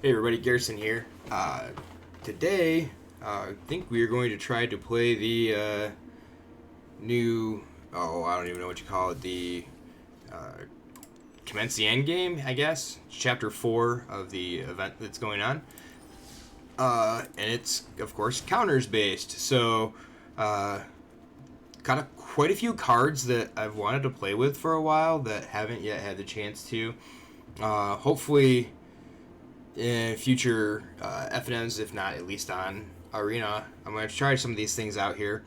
Hey everybody, Garrison here. Today, I think we are going to try to play the new, I don't even know what you call it, the Commence the End game, I guess. Chapter 4 of the event that's going on. And it's, of course, counters based. So, got quite a few cards that I've wanted to play with for a while that haven't yet had the chance to. Hopefully in future FNMs, if not at least on Arena, I'm going to try some of these things out here.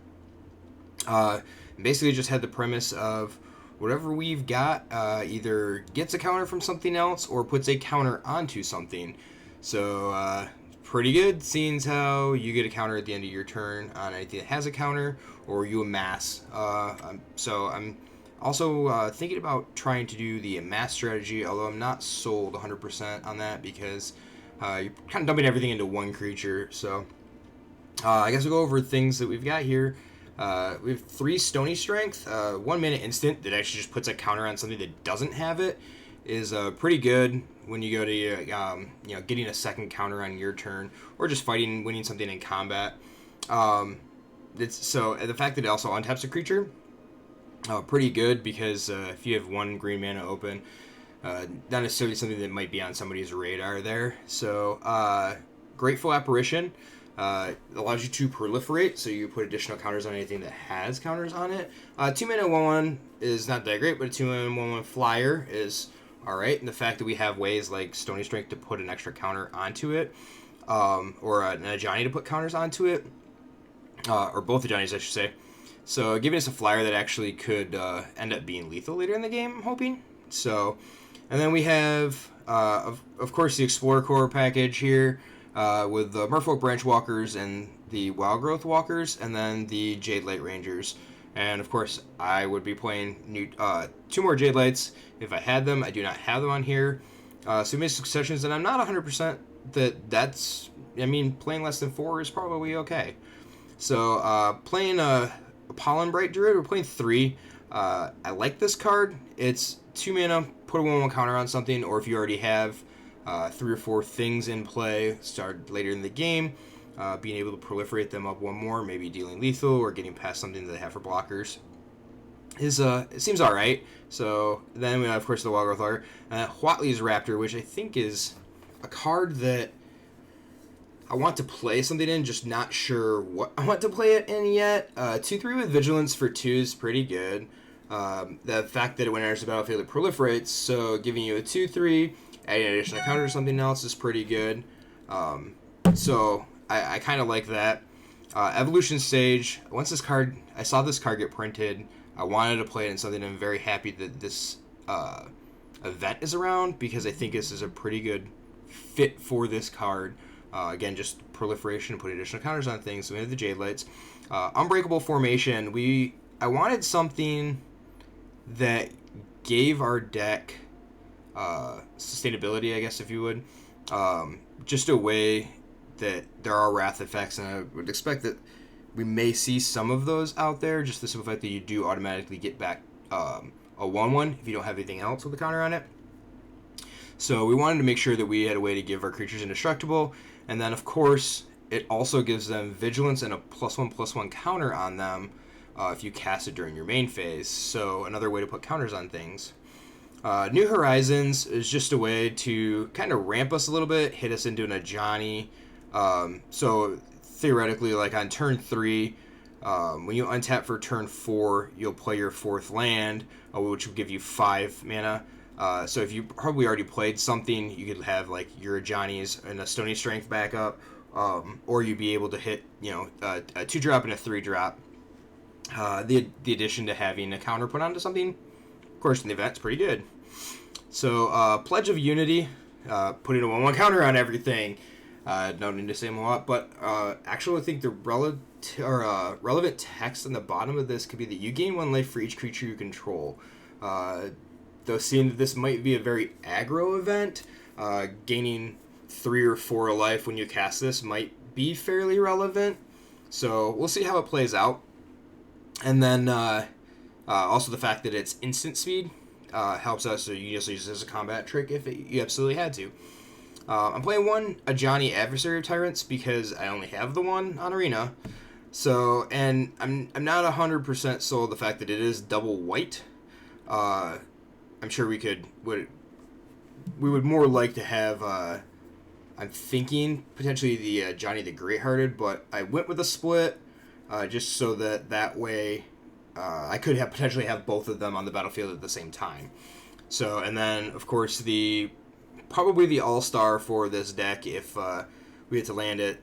Basically just had the premise of whatever we've got either gets a counter from something else or puts a counter onto something. So pretty good, seeing how you get a counter at the end of your turn on anything that has a counter, or you amass. So I'm also thinking about trying to do the amass strategy, although I'm not sold 100% on that because you're kind of dumping everything into one creature. So I guess we'll go over things that we've got here. We have 3 Stony Strength, 1 minute instant that actually just puts a counter on something that doesn't have it. Is pretty good when you go to getting a second counter on your turn, or just winning something in combat. So the fact that it also untaps a creature, pretty good, because if you have 1 green mana open, not necessarily something that might be on somebody's radar there. So Grateful Apparition allows you to proliferate, so you put additional counters on anything that has counters on it. 2 mana 1/1 is not that great, but a 2 mana 1/1 flyer is alright. And the fact that we have ways like Stony Strength to put an extra counter onto it, or an Ajani to put counters onto it, or both Ajanis, I should say. So giving us a flyer that actually could end up being lethal later in the game, I'm hoping. So, and then we have, of course, the Explorer Core package here, with the Merfolk Branch Walkers and the Wild Growth Walkers, and then the Jade Light Rangers. And of course, I would be playing 2 more Jade Lights if I had them. I do not have them on here. So we made successions, and I'm not 100% that's. I mean, playing less than 4 is probably okay. So playing a Pollen Bright Druid, we're playing 3. I like this card. It's 2 mana, put a 1/1 counter on something, or if you already have 3 or 4 things in play, start later in the game, being able to proliferate them up 1 more, maybe dealing lethal or getting past something that they have for blockers, is it seems alright. So then we have, of course, the Wild Growth Walker, Huatley's Raptor, which I think is a card that I want to play something in, just not sure what I want to play it in yet. 2/3 with Vigilance for 2 is pretty good. The fact that it, when it enters the battlefield, it proliferates, so giving you a 2/3, adding an additional counter to something else is pretty good. So I kind of like that. Evolution Sage, I saw this card get printed, I wanted to play it in something. I'm very happy that this event is around, because I think this is a pretty good fit for this card. Again, just proliferation, put additional counters on things. So we have the Jade Lights. Unbreakable Formation. I wanted something that gave our deck sustainability, I guess, if you would. Just a way that there are wrath effects, and I would expect that we may see some of those out there. Just the simple fact that you do automatically get back a 1/1 if you don't have anything else with a counter on it. So we wanted to make sure that we had a way to give our creatures indestructible. And then, of course, it also gives them Vigilance and a +1/+1 counter on them if you cast it during your main phase. So another way to put counters on things. New Horizons is just a way to kind of ramp us a little bit, hit us into an Ajani. So theoretically, like on turn 3, when you untap for turn 4, you'll play your 4th land, which will give you 5 mana. So if you probably already played something, you could have like your Ajani's and a Stony Strength backup, or you'd be able to hit a 2-drop and a 3-drop. The addition to having a counter put onto something, of course, in the event's pretty good. So Pledge of Unity, putting a 1/1 counter on everything. Don't need to say them a lot, but actually I think the relevant text on the bottom of this could be that you gain 1 life for each creature you control. Though seeing that this might be a very aggro event, gaining 3 or 4 life when you cast this might be fairly relevant. So we'll see how it plays out. And then also the fact that it's instant speed helps us, so you just use it as a combat trick if you absolutely had to. I'm playing a Johnny Adversary of Tyrants because I only have the one on Arena. So, and I'm not 100% sold the fact that it is double white. I'm sure we would more like to have. I'm thinking potentially the Johnny the Greathearted, but I went with a split just so that way I could potentially have both of them on the battlefield at the same time. So, and then of course probably the all-star for this deck if we had to land it,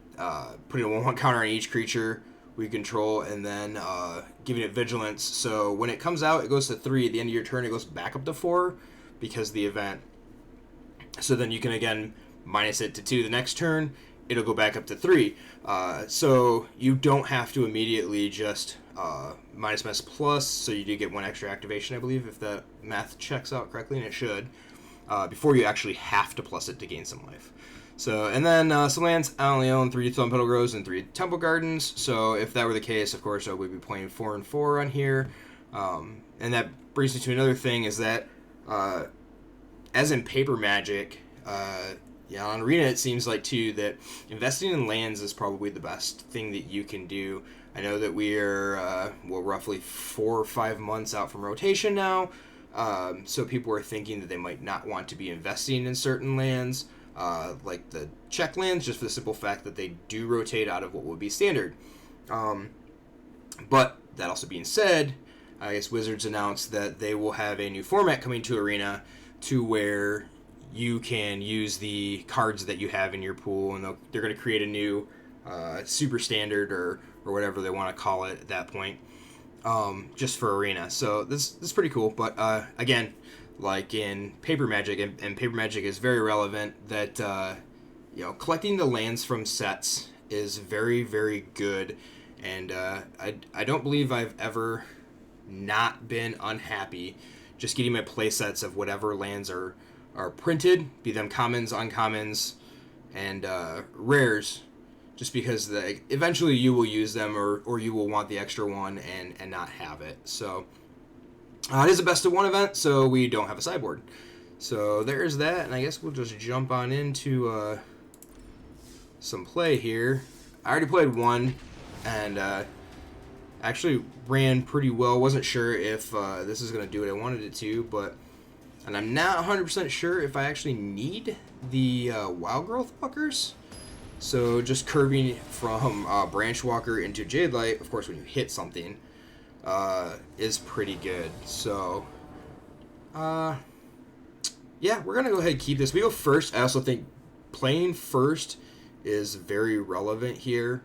putting a 1/1 counter on each creature we control, and then giving it vigilance. So when it comes out, it goes to 3. At the end of your turn, it goes back up to 4 because of the event. So then you can again minus it to 2 the next turn. It'll go back up to 3. So you don't have to immediately just minus plus. So you do get 1 extra activation, I believe, if that math checks out correctly, and it should, before you actually have to plus it to gain some life. So, and then some lands, I only own 3 Thumb Petal Grows and 3 Temple Gardens. So if that were the case, of course, I would be playing 4 and 4 on here. And that brings me to another thing, is that as in Paper Magic, on Arena it seems like too that investing in lands is probably the best thing that you can do. I know that we are roughly 4 or 5 months out from rotation now, so people are thinking that they might not want to be investing in certain lands, like the check lands, just for the simple fact that they do rotate out of what would be standard. But that also being said, I guess Wizards announced that they will have a new format coming to Arena to where you can use the cards that you have in your pool, and they're going to create a new super standard or whatever they want to call it at that point, just for Arena. So this is pretty cool. But again, like in Paper Magic, and Paper Magic is very relevant, that collecting the lands from sets is very, very good. And I don't believe I've ever not been unhappy just getting my play sets of whatever lands are printed, be them commons, uncommons, and rares, just because eventually you will use them, or you will want the extra one and not have it. So it is a best of 1 event, so we don't have a sideboard. So there's that, and I guess we'll just jump on into some play here. I already played 1, and actually ran pretty well. Wasn't sure if this is going to do what I wanted it to, and I'm not 100% sure if I actually need the Wild Growth Walkers. So just curving from Branch Walker into Jade Light, of course when you hit something, is pretty good. So yeah, we're going to go ahead and keep this. We go first. I also think playing first is very relevant here.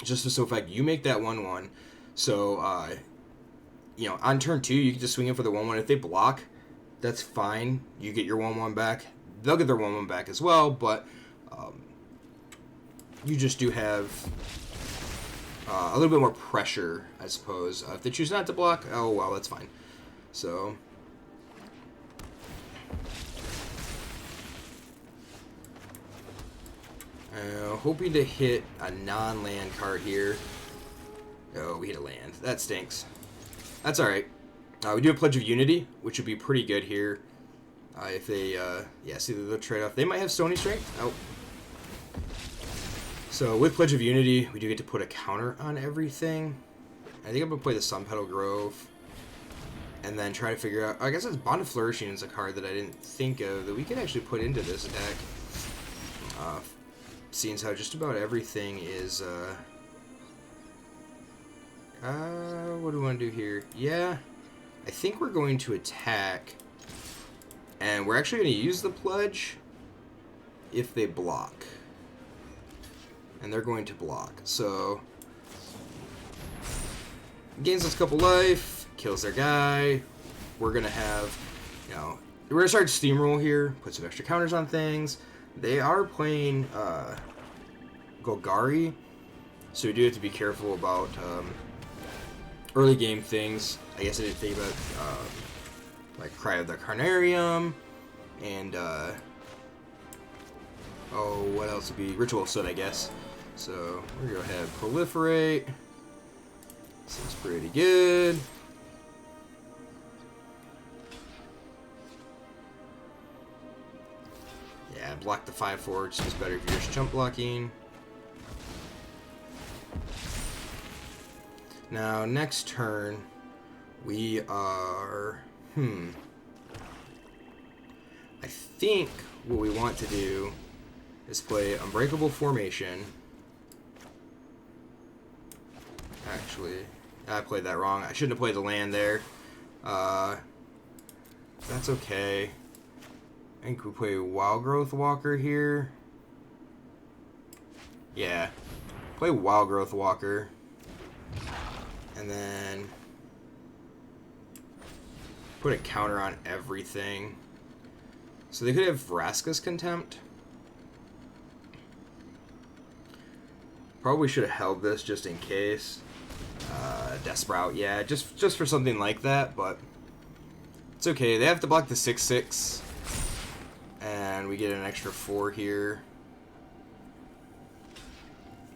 Just the simple fact you make that 1/1. So, on turn 2, you can just swing in for the 1/1. If they block, that's fine. You get your 1/1 back. They'll get their 1/1 back as well, but you just do have a little bit more pressure, I suppose. If they choose not to block, oh well, that's fine. So hoping to hit a non-land card here. Oh, we hit a land. That stinks. That's alright. We do have Pledge of Unity, which would be pretty good here. If they, see the trade-off. They might have Stony Strength. Oh. So with Pledge of Unity, we do get to put a counter on everything. I think I'm going to play the Sun Petal Grove. And then try to figure out... I guess it's Bond of Flourishing is a card that I didn't think of that we could actually put into this deck. Seeing as how just about everything is... what do we want to do here? Yeah, I think we're going to attack. And we're actually going to use the Pledge if they block. And they're going to block. So, gains us a couple life, kills their guy. We're going to have, we're going to start Steamroll here, put some extra counters on things. They are playing Golgari, so we do have to be careful about early game things. I guess I didn't think about like Cry of the Carnarium, and what else would be Ritual Soot, I guess. So we're gonna go ahead and proliferate. Seems pretty good. Yeah, block the 5/4. It's just better if you're just jump blocking. Now, next turn, we are... I think what we want to do is play Unbreakable Formation. Actually, I played that wrong. I shouldn't have played the land there. That's okay. I think we play Wild Growth Walker here. Yeah. Play Wild Growth Walker. And then put a counter on everything. So they could have Vraska's Contempt. Probably should have held this just in case. Death Sprout, yeah, just for something like that, but it's okay. They have to block the 6/6, and we get an extra 4 here.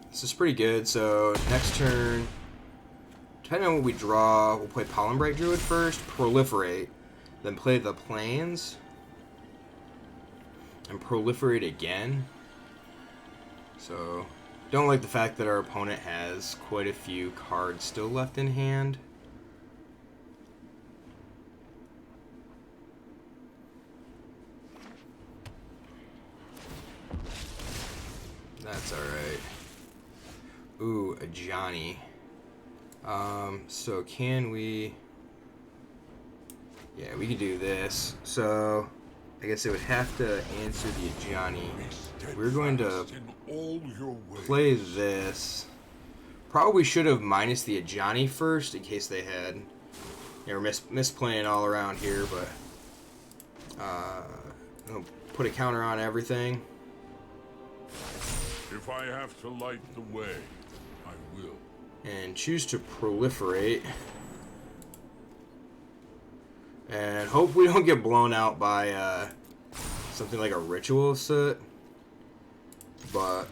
This is pretty good. So next turn, depending on what we draw, we'll play Pollen Bright Druid first, Proliferate, then play the Plains, and Proliferate again. So don't like the fact that our opponent has quite a few cards still left in hand. That's alright. Ooh, a Johnny. So can we... Yeah, we can do this. So I guess it would have to answer the Johnny. We're going to play this. Probably should have minus the Ajani first in case they had. Yeah, we're misplaying all around here, but I'll put a counter on everything. If I have to light the way, I will. And choose to proliferate. And hope we don't get blown out by something like a ritual soot. But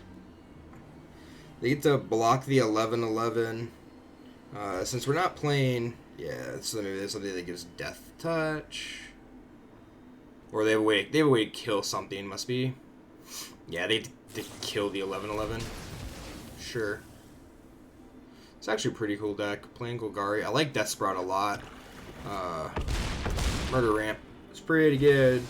they get to block the 11/11. Since we're not playing, yeah, so maybe there's something that gives Death Touch, or they have a way to kill something. Must be, yeah, they kill the 11/11. Sure, it's actually a pretty cool deck. Playing Golgari, I like Death Sprout a lot. Murder Ramp, it's pretty good.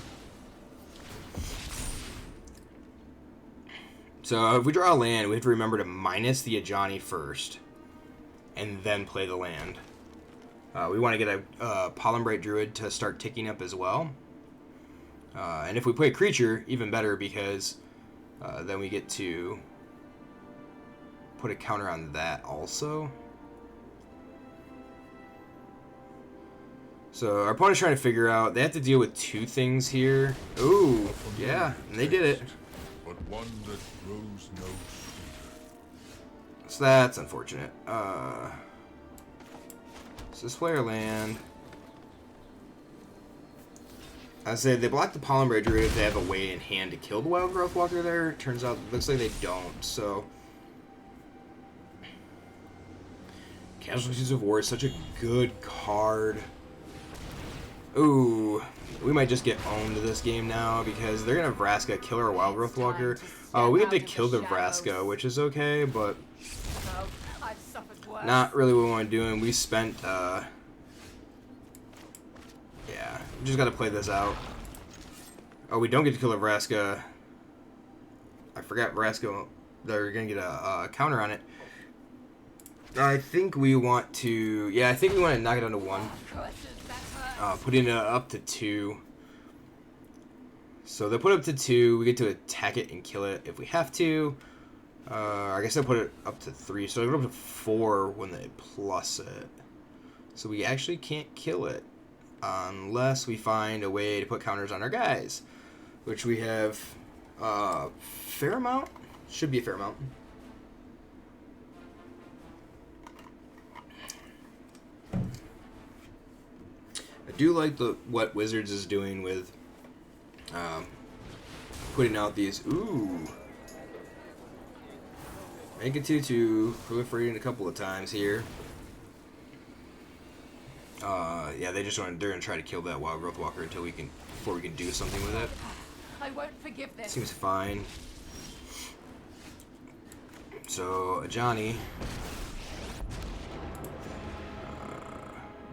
So if we draw a land, we have to remember to minus the Ajani first, and then play the land. We want to get a Pollen Bright Druid to start ticking up as well. And if we play a creature, even better, because then we get to put a counter on that also. So our opponent's trying to figure out, they have to deal with two things here. Ooh, yeah, and they did it. But one that grows no sweeter. So that's unfortunate. So this player land. I said they block the Pollen Bright Druid if they have a way in hand to kill the Wild Growth Walker there. Turns out, looks like they don't, so. Casualties of War is such a good card. Ooh, we might just get owned this game now because they're gonna Vraska kill our Wild Growth Walker. We get to kill the Vraska, which is okay, but not really what we want to do. And we spent, yeah, we just gotta play this out. Oh, we don't get to kill the Vraska. I forgot Vraska. They're gonna get a counter on it. I think we want to, yeah, I think we want to knock it down to 1. Putting it up to 2. So they put it up to 2. We get to attack it and kill it if we have to. I guess they'll put it up to 3. So it'll go up to 4 when they plus it. So we actually can't kill it unless we find a way to put counters on our guys, which we have fair amount. Should be a fair amount. I do like what Wizards is doing with putting out these. Ooh, make it 2/2, proliferating a couple of times here. Yeah, they're gonna try to kill that Wild Growth Walker before we can do something with it. I won't forgive this. Seems fine. So, Ajani.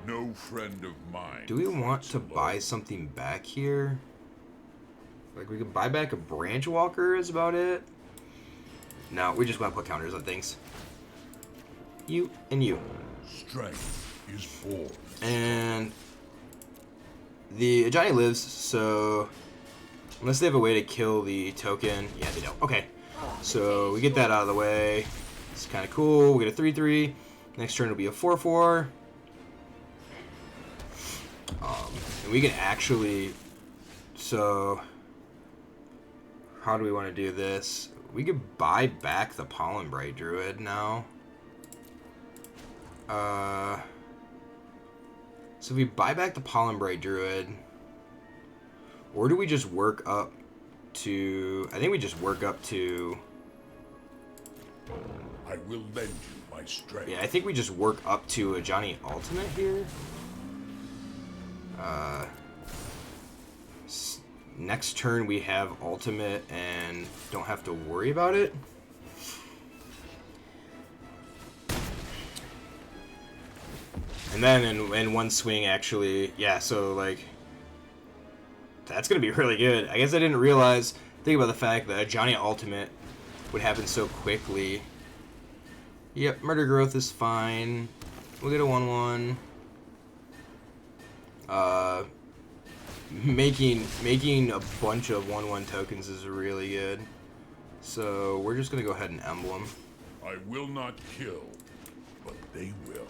No friend of mine. Do we want to buy something back here? Like, we could buy back a Branch Walker is about it. No, we just want to put counters on things. You and you. Strength is born. And the Ajani lives, so unless they have a way to kill the token, yeah, they don't. Okay, so we get that out of the way. It's kind of cool. We get a 3/3. Next turn will be a 4/4. And we can actually. So, how do we want to do this? We could buy back the Pollen Bright Druid now. So if we buy back the Pollen Bright Druid, or do we just work up to... I think we just work up to... I will lend you my strength. Yeah, I think we just work up to a Johnny Ultimate here. Next turn we have Ultimate and don't have to worry about it. And then in one swing, actually, yeah, so, like, that's going to be really good. I guess I didn't realize, think about the fact that a Johnny Ultimate would happen so quickly. Yep, Murder Growth is fine. We'll get a 1/1. Making a bunch of 1/1 tokens is really good. So, we're just going to go ahead and Emblem. I will not kill, but they will.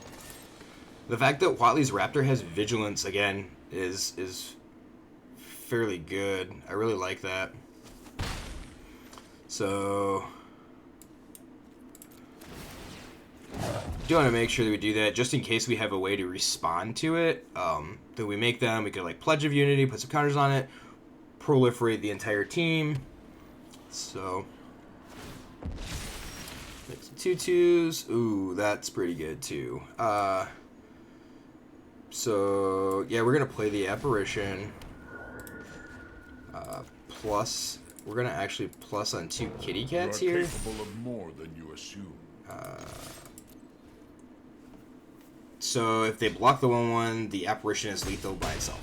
The fact that Watley's Raptor has Vigilance again is fairly good. I really like that. So do want to make sure that we do that just in case we have a way to respond to it. That we make them, we could like Pledge of Unity, put some counters on it, proliferate the entire team. So 2/2s. Ooh, that's pretty good too. So, yeah, we're going to play the Apparition. Plus, we're going to actually plus on 2 kitty cats you are here. capable of more than you assume. So, if they block the 1/1, the Apparition is lethal by itself.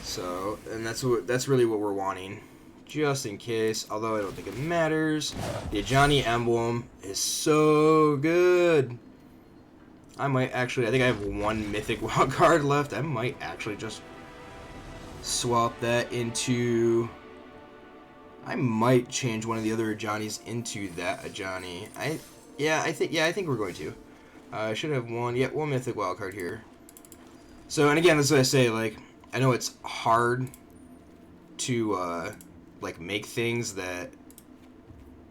So, and that's really what we're wanting. Just in case, although I don't think it matters. The Ajani Emblem is so good. I might actually, I think I have 1 Mythic Wild card left. I might actually just swap that into... I might change one of the other Ajanis into that Ajani. I think we're going to. I should have 1 Mythic Wild card here. So, and again, that's what I say, like, I know it's hard to, like, make things that,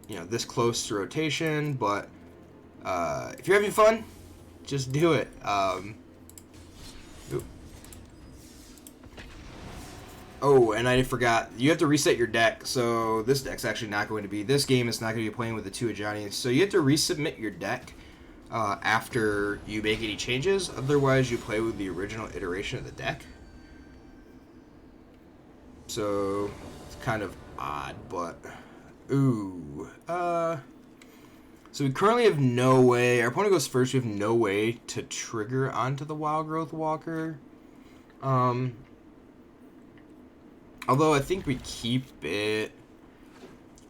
you know, this close to rotation, but, if you're having fun, just do it. Oh, and I forgot. You have to reset your deck. So this deck's actually not going to be... This game is not going to be playing with the 2 Ajanis. So you have to resubmit your deck after you make any changes. Otherwise, you play with the original iteration of the deck. So it's kind of odd, but... Ooh. So we currently have no way... Our opponent goes first. We have no way to trigger onto the Wild Growth Walker. Although I think we keep it...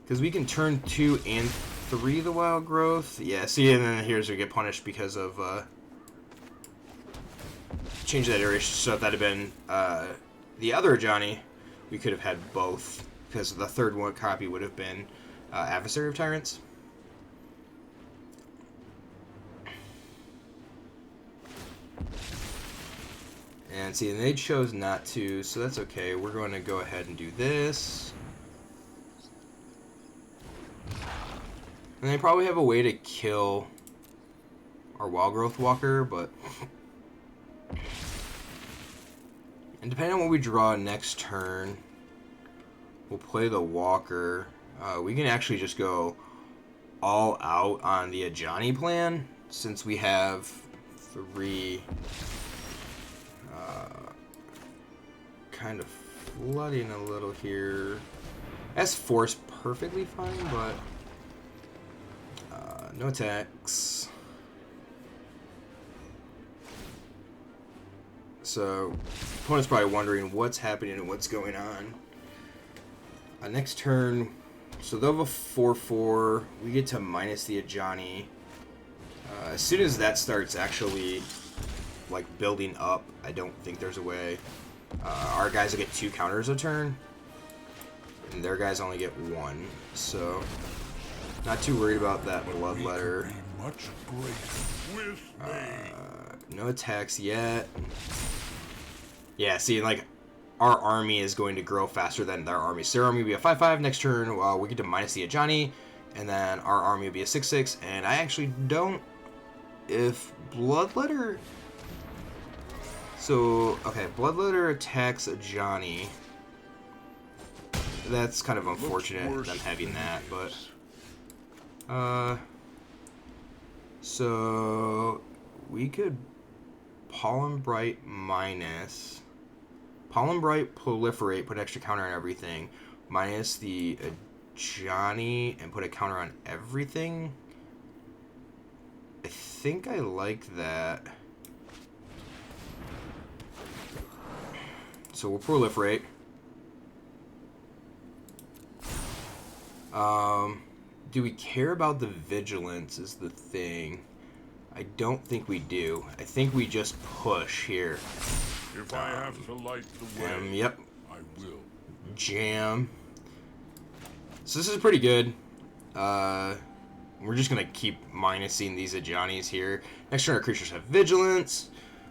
Because we can turn 2 and 3 the Wild Growth. Yeah, see, and then here's we get punished because of... change that iteration. So if that had been the other Ajani, we could have had both. Because the third one copy would have been Adversary of Tyrants. And see, and they chose not to, so that's okay. We're going to go ahead and do this. And they probably have a way to kill our Wild Growth Walker, but... And depending on what we draw next turn, we'll play the Walker. We can actually just go all out on the Ajani plan, since we have 3... kind of flooding a little here. That's force perfectly fine, but no attacks. So opponent's probably wondering what's happening and what's going on. Next turn, so they'll have a 4/4. We get to minus the Ajani. As soon as that starts actually like building up, I don't think there's a way. Our guys will get 2 counters a turn, and their guys only get 1. So not too worried about that bloodletter. No attacks yet. Yeah, see, like, our army is going to grow faster than their army. So their army will be a 5/5 next turn. We get to minus the Ajani, and then our army will be a 6/6. And I actually don't... If bloodletter... So, okay, bloodletter attacks Ajani. That's kind of unfortunate, them having that, but... So... We could... Pollen Bright minus... Pollen Bright proliferate, put extra counter on everything. Minus the Ajani and put a counter on everything. I think I like that. So we'll proliferate. Do we care about the vigilance is the thing. I don't think we do. I think we just push here. If I have to light the way, yep. I will. Jam. So this is pretty good. We're just gonna keep minusing these Ajanis here. Next turn our creatures have vigilance,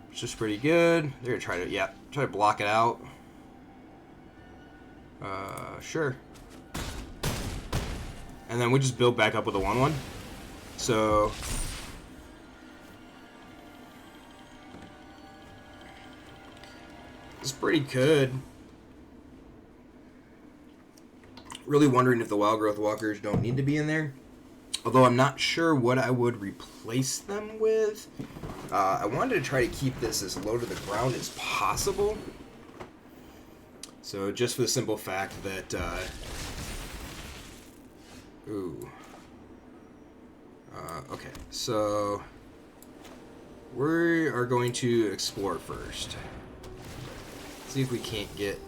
which is pretty good. They're gonna try to block it out. Sure. And then we just build back up with a 1/1. So it's pretty good. Really wondering if the Wild Growth Walkers don't need to be in there. Although I'm not sure what I would replace them with. I wanted to try to keep this as low to the ground as possible. So just for the simple fact that... okay, so... We are going to explore first. See if we can't get...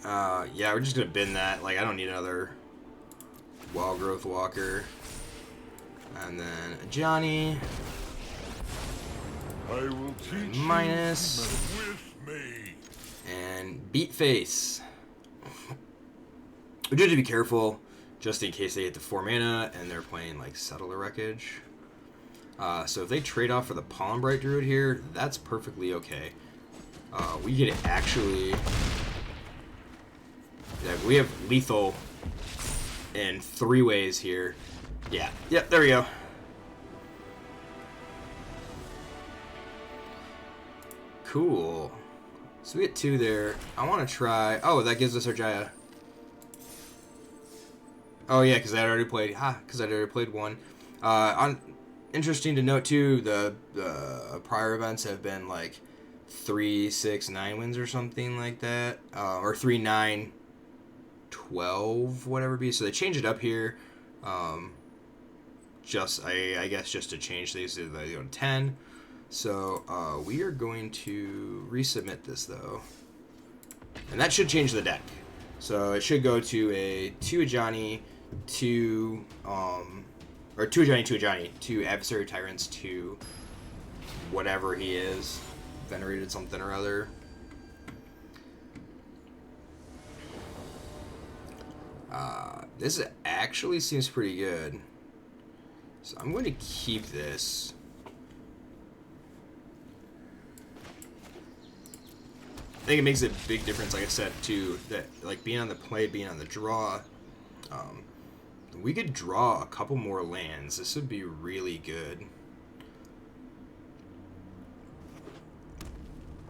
yeah, we're just gonna bin that. Like, I don't need another Wild Growth Walker. And then Ajani. I will teach minus. with me. And Beat Face. We do have to be careful, just in case they hit the 4 mana and they're playing like Settler Wreckage. So if they trade off for the Pollen Bright Druid here, that's perfectly okay. We could actually... Yeah, we have lethal in 3 ways here. Yeah, yep, there we go. Cool. So we get 2 there. I want to try... Oh, that gives us our Jaya. Oh yeah, because I already played... because I already played 1. Interesting to note too, the prior events have been like 3, 6, 9 wins or something like that. Or 3, 9... 12, whatever it be. So they change it up here. I guess just to change these, they go to 10. So we are going to resubmit this though, and that should change the deck. So it should go to a 2 Ajani, 2 or 2 Ajani, 2 Ajani, 2 Adversary Tyrants, 2 whatever he is, venerated something or other. This actually seems pretty good. So I'm going to keep this. I think it makes a big difference, like I said, too, that like being on the play, being on the draw. We could draw a couple more lands. This would be really good.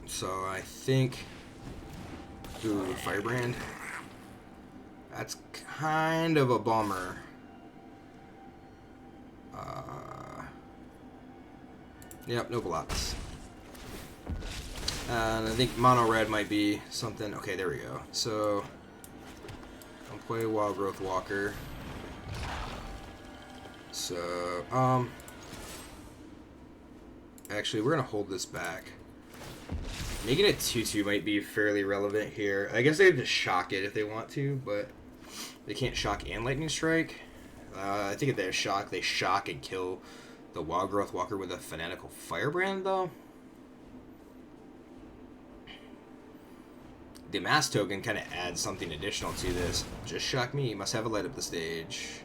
So I think... Ooh, Firebrand. That's kind of a bummer. Yep, no blocks. And I think mono red might be something. Okay, there we go. So I'll play Wild Growth Walker. So actually we're gonna hold this back. Making it 2/2 might be fairly relevant here. I guess they could just shock it if they want to, but they can't shock and lightning strike. I think if they shock and kill the Wild Growth Walker with a Fanatical Firebrand, though. The Mass Token kind of adds something additional to this. Just shock me. Must have a light up the stage.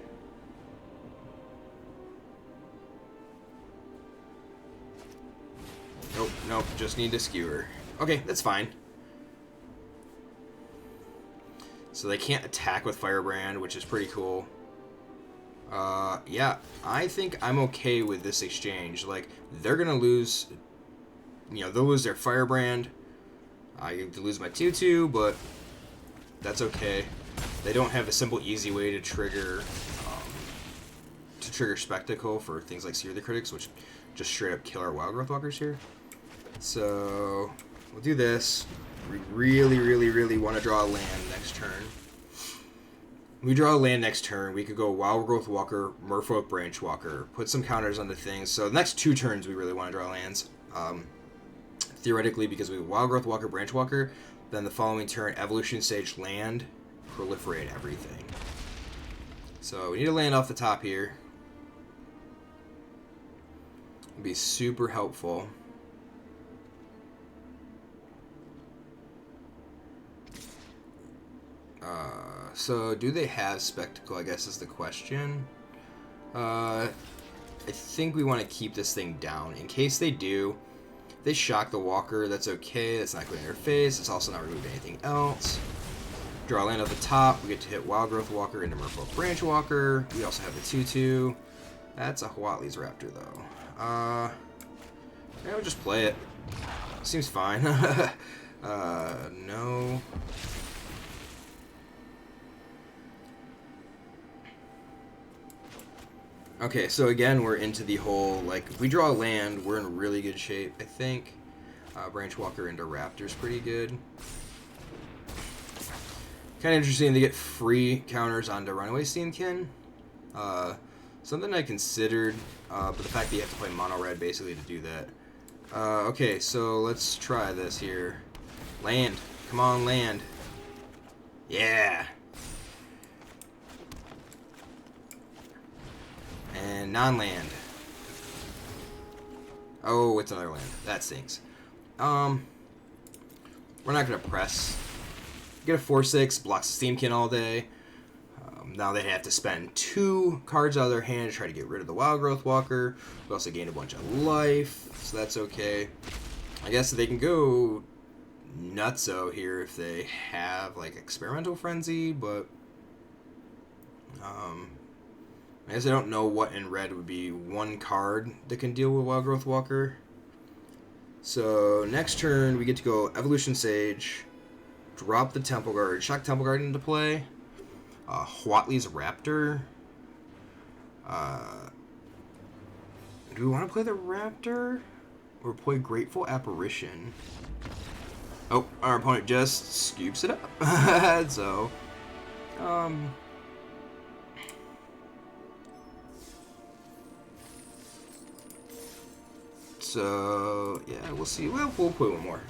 Nope, nope. Just need a skewer. Okay, that's fine. So they can't attack with Firebrand, which is pretty cool. Yeah, I think I'm okay with this exchange. Like, they're gonna lose, they'll lose their Firebrand. I get to lose my 2/2, but that's okay. They don't have a simple, easy way to trigger Spectacle for things like Seer the Critics, which just straight up kill our Wild Growth Walkers here. So we'll do this. We really, really, really want to draw a land next turn. When we draw a land next turn, we could go Wild Growth Walker, Merfolk Branch Walker, put some counters on the things. So the next 2 turns, we really want to draw lands. Theoretically, because we have Wild Growth Walker, Branch Walker, then the following turn, Evolution Sage land, proliferate everything. So we need a land off the top here. It'd be super helpful. So do they have Spectacle, I guess is the question. I think we want to keep this thing down. In case they do, they shock the Walker, that's okay. That's not going in their face. It's also not removing anything else. Draw a land off the top. We get to hit Wild Growth Walker into Merfolk Branch Walker. We also have a 2/2. That's a Huatli's Raptor, though. Yeah, we'll just play it. Seems fine. No. Okay, so again, we're into the whole, like, if we draw a land, we're in really good shape, I think. Branch Walker into Raptor's pretty good. Kind of interesting to get free counters onto Runaway Steamkin. Something I considered, but the fact that you have to play mono red basically to do that. Okay, so let's try this here. Land. Come on, land. Yeah. And non-land. Oh, it's another land. That stinks. We're not gonna press. Get a 4/6, blocks Steamkin all day. Now they have to spend 2 cards out of their hand to try to get rid of the Wild Growth Walker. We also gained a bunch of life, so that's okay. I guess they can go nutso here if they have like Experimental Frenzy, but I guess I don't know what in red would be 1 card that can deal with Wild Growth Walker. So next turn we get to go Evolution Sage, drop the Temple Guard, shock Temple Guard into play. Huatli's Raptor. Do we want to play the Raptor or play Grateful Apparition? Oh, our opponent just scoops it up. So, So, yeah, we'll see. Well, we'll play one more.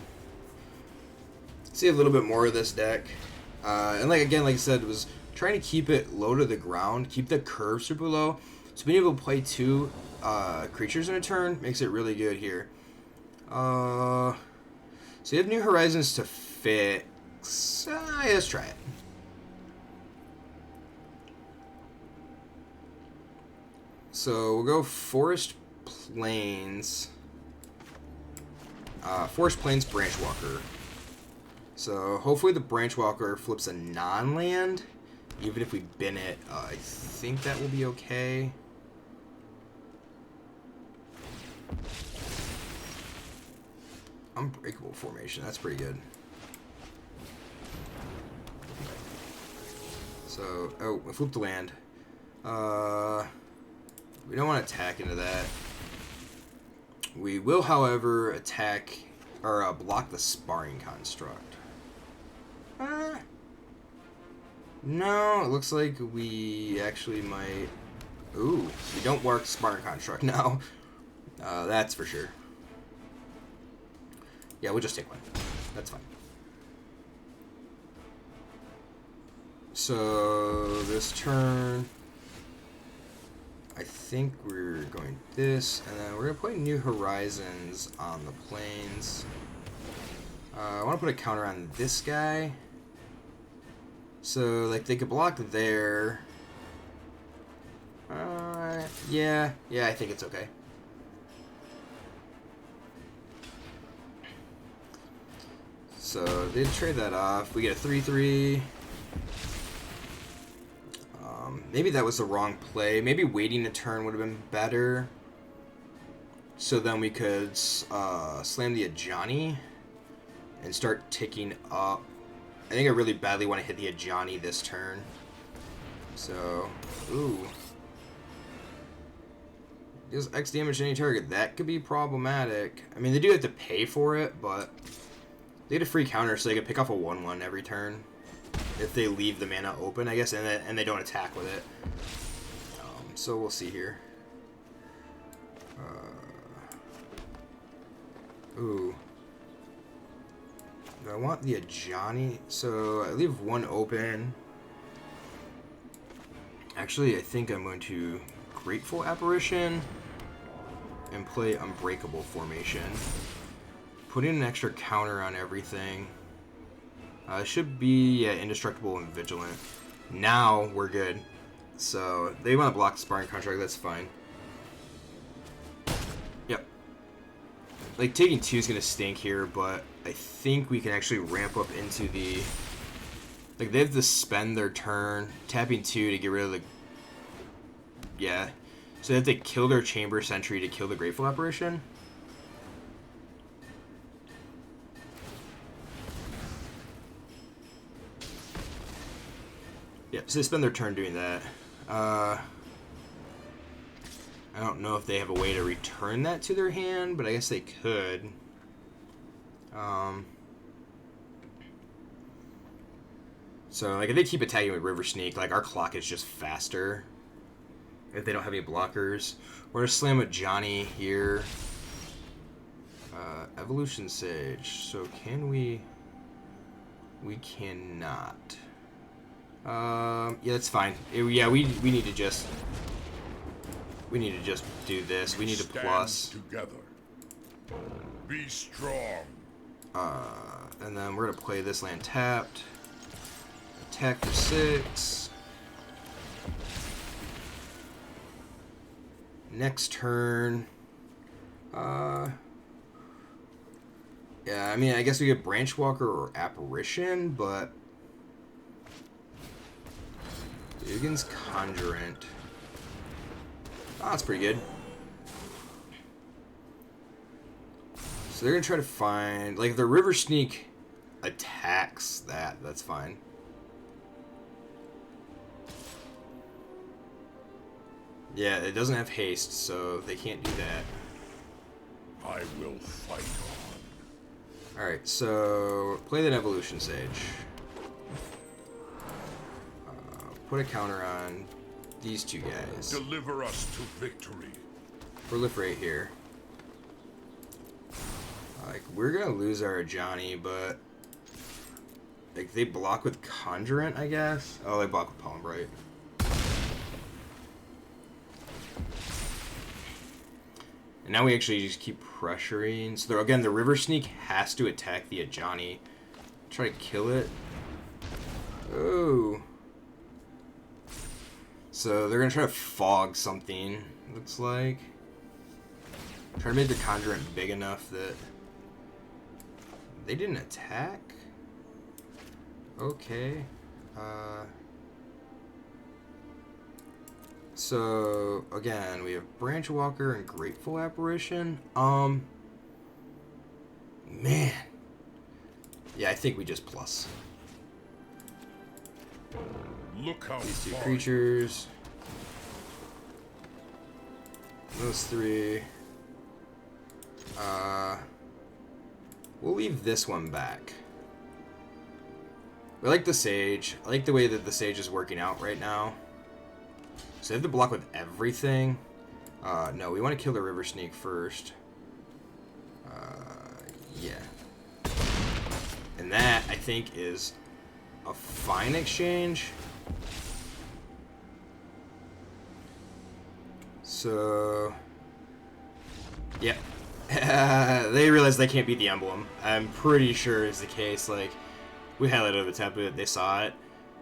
See a little bit more of this deck. And like I said, it was trying to keep it low to the ground, keep the curve super low. So being able to play 2 creatures in a turn makes it really good here. So you have New Horizons to fix. Yeah, let's try it. So we'll go Forest Plains. Forest Plains Branch Walker. So hopefully the Branch Walker flips a non-land. Even if we bin it, I think that will be okay. Unbreakable formation, that's pretty good. So, oh, we flipped the land. We don't want to attack into that. We will, however, attack or block the Sparring Construct. No, it looks like we actually might. Ooh, we don't work Sparring Construct now. That's for sure. Yeah, we'll just take one. That's fine. So this turn, I think we're going this, and then we're gonna play New Horizons on the plains. I want to put a counter on this guy, so like they could block there. Yeah, I think it's okay. So they trade that off. We get a 3/3. Maybe that was the wrong play. Maybe waiting a turn would have been better. So then we could slam the Ajani and start ticking up. I think I really badly want to hit the Ajani this turn. So, ooh. Deals X damage to any target. That could be problematic. I mean, they do have to pay for it, but they get a free counter so they can pick off a 1/1 every turn. If they leave the mana open, I guess, and they don't attack with it. So we'll see here. Ooh. I want the Ajani, so I leave one open. Actually, I think I'm going to Grateful Apparition and play Unbreakable Formation. Putting an extra counter on everything. It should be Indestructible and Vigilant. Now we're good. So they want to block the Sparring Contract, that's fine. Yep. Like taking 2 is going to stink here, but I think we can actually ramp up into the... Like they have to spend their turn tapping 2 to get rid of the... Yeah. So they have to kill their Chamber Sentry to kill the Grateful Apparition. Yeah, so they spend their turn doing that. I don't know if they have a way to return that to their hand, but I guess they could. So, like, if they keep attacking with River Sneak, like, our clock is just faster. If they don't have any blockers. We're going to slam a Johnny here. Evolution Sage. So, can we... We cannot. Yeah, that's fine. Yeah, we need to just do this. We need to plus. Together. Be strong. And then we're gonna play this land tapped. Attack for 6. Next turn. Yeah, I mean, I guess we get Branch Walker or Apparition, but Dugan's Conjurant. Oh, that's pretty good. So they're gonna try to find, like, if the River Sneak attacks that, that's fine. Yeah, it doesn't have haste, so they can't do that. I will fight on. Alright, so play that Evolution Sage. Put a counter on these 2 guys. Deliver us to victory. Proliferate here. Like, we're gonna lose our Ajani, but like they block with Conjurant, I guess. Oh, they block with Palmbright. And now we actually just keep pressuring. So again, the River Sneak has to attack the Ajani. Try to kill it. Oh. So they're gonna try to fog something, looks like. Try to make the Conjurant big enough that they didn't attack. Okay. So again, we have Branch Walker and Grateful Apparition. Man. Yeah, I think we just plus. Look how These 2 far. creatures. Those 3. We'll leave this one back. I like the Sage. I like the way that the Sage is working out right now. So I have to block with everything. No, we want to kill the River Sneak first. Yeah. And that, I think, is a fine exchange. So... yeah. They realize they can't beat the emblem. I'm pretty sure is the case. Like, we highlighted over the top of it, they saw it.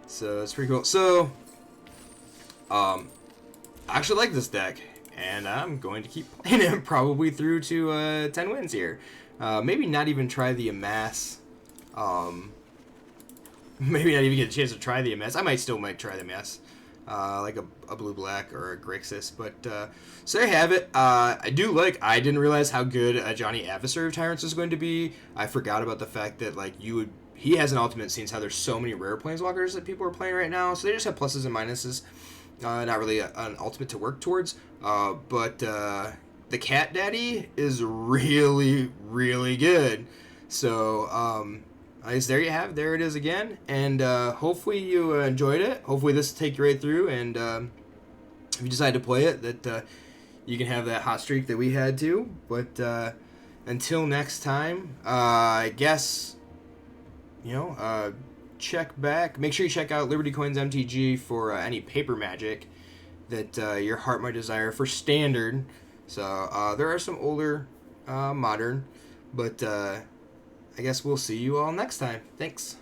So it's pretty cool. So, I actually like this deck, and I'm going to keep playing it probably through to 10 wins here. Maybe not even try the Amass. Maybe not even get a chance to try the Amass. I might try the Amass. Like a blue-black or a Grixis. But, so there you have it. I didn't realize how good Johnny Adversary of Tyrants is going to be. I forgot about the fact that, like, he has an ultimate, seeing how there's so many rare planeswalkers that people are playing right now. So they just have pluses and minuses. Not really an ultimate to work towards. But the Cat Daddy is really, really good. So, I guess there it is again. And hopefully you enjoyed it. Hopefully this will take you right through. And if you decide to play it, that you can have that hot streak that we had too. But until next time, I guess, check back. Make sure you check out Liberty Coins MTG for any paper magic that your heart might desire for standard. So there are some older modern, but I guess we'll see you all next time. Thanks.